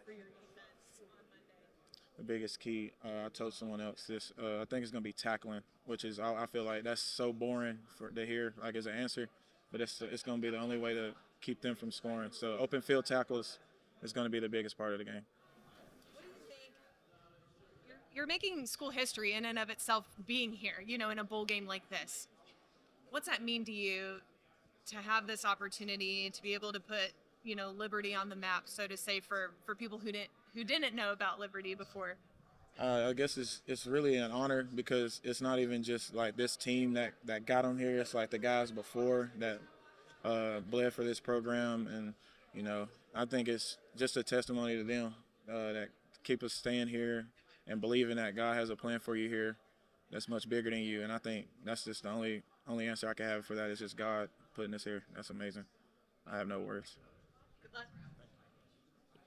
for your defense on Monday? The biggest key, I told someone else this. I think it's gonna be tackling, which is I feel like that's so boring for to hear like as an answer, but it's gonna be the only way to keep them from scoring. So open field tackles is gonna be the biggest part of the game. What do you think? You're making school history in and of itself being here, in a bowl game like this. What's that mean to you to have this opportunity to be able to put, Liberty on the map, so to say, for people who didn't know about Liberty before? I guess it's really an honor because it's not even just like this team that got them here. It's like the guys before that bled for this program, and I think it's just a testimony to them that keep us staying here and believing that God has a plan for you here that's much bigger than you. And I think that's just the only answer I can have for that is just God putting us here. That's amazing. I have no words. Good luck.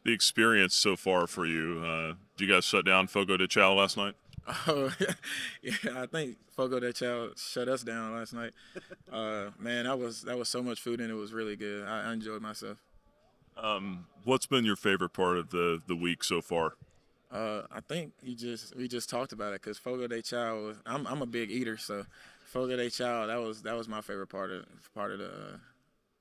The experience so far for you. Did you guys shut down Fogo de Chao last night? Oh, yeah, I think Fogo de Chao shut us down last night. Man, that was so much food and it was really good. I enjoyed myself. What's been your favorite part of the week so far? I think we just talked about it because Fogo de Chao was. I'm a big eater, so Fogo de Chao that was my favorite part of the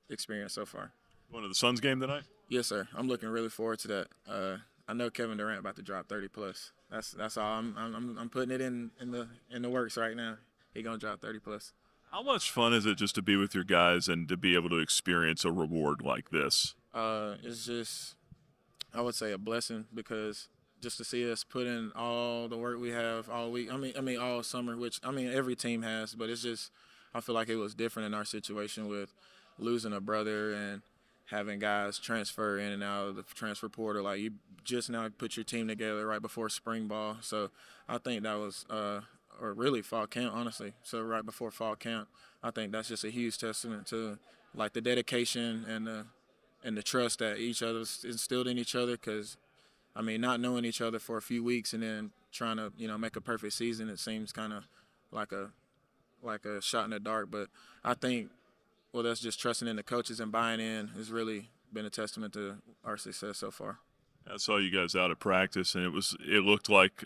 experience so far. Going to the Suns game tonight? Yes, sir. I'm looking really forward to that. I know Kevin Durant about to drop 30 plus. That's all. I'm putting it in the works right now. He gonna drop 30 plus. How much fun is it just to be with your guys and to be able to experience a reward like this? It's just I would say a blessing because just to see us put in all the work we have all week. I mean all summer, which every team has, but it's just I feel like it was different in our situation with losing a brother and having guys transfer in and out of the transfer portal. Like you just now put your team together right before spring ball, so I think that was or really fall camp, honestly. So right before fall camp, I think that's just a huge testament to like the dedication and the trust that each other's instilled in each other. Because not knowing each other for a few weeks and then trying to make a perfect season, it seems kind of like a shot in the dark. But I think that's just trusting in the coaches and buying in has really been a testament to our success so far. I saw you guys out at practice, and it looked like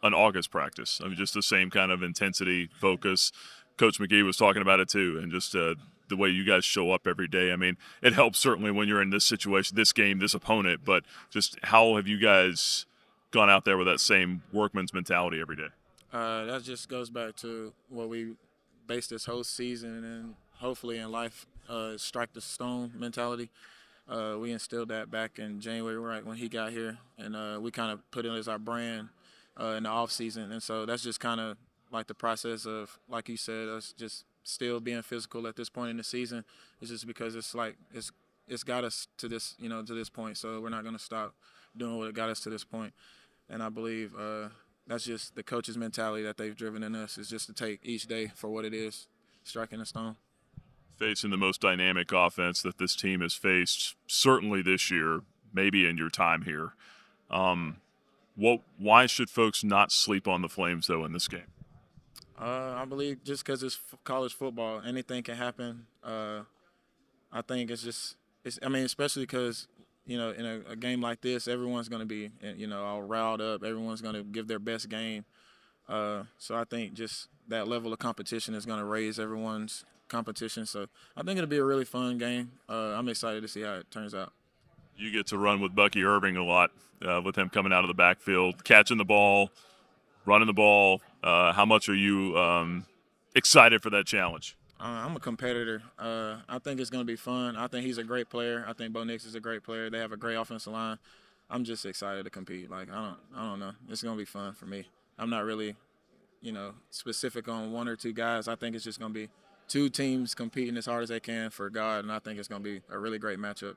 an August practice. Just the same kind of intensity, focus. Coach McGee was talking about it too, and just the way you guys show up every day. It helps certainly when you're in this situation, this game, this opponent. But just how have you guys gone out there with that same workman's mentality every day? That just goes back to what we based this whole season and hopefully in life, strike the stone mentality. We instilled that back in January, right when he got here, and we kind of put it as our brand in the off season. And so that's just kind of like the process of, like you said, us just still being physical at this point in the season. It's just because it's got us to this to this point. So we're not going to stop doing what got us to this point. And I believe that's just the coach's mentality that they've driven in us is just to take each day for what it is, striking a stone. Facing the most dynamic offense that this team has faced, certainly this year, maybe in your time here. Why should folks not sleep on the Flames, though, in this game? I believe just because it's college football, anything can happen. I think especially because, in a game like this, everyone's going to be, all riled up. Everyone's going to give their best game. So I think just that level of competition is going to raise everyone's competition. So I think it'll be a really fun game. I'm excited to see how it turns out. You get to run with Bucky Irving a lot, with him coming out of the backfield, catching the ball, running the ball. How much are you excited for that challenge? I'm a competitor. I think it's going to be fun. I think he's a great player. I think Bo Nix is a great player. They have a great offensive line. I'm just excited to compete. Like I don't know. It's going to be fun for me. I'm not really, specific on one or two guys. I think it's just going to be two teams competing as hard as they can for God, and I think it's going to be a really great matchup.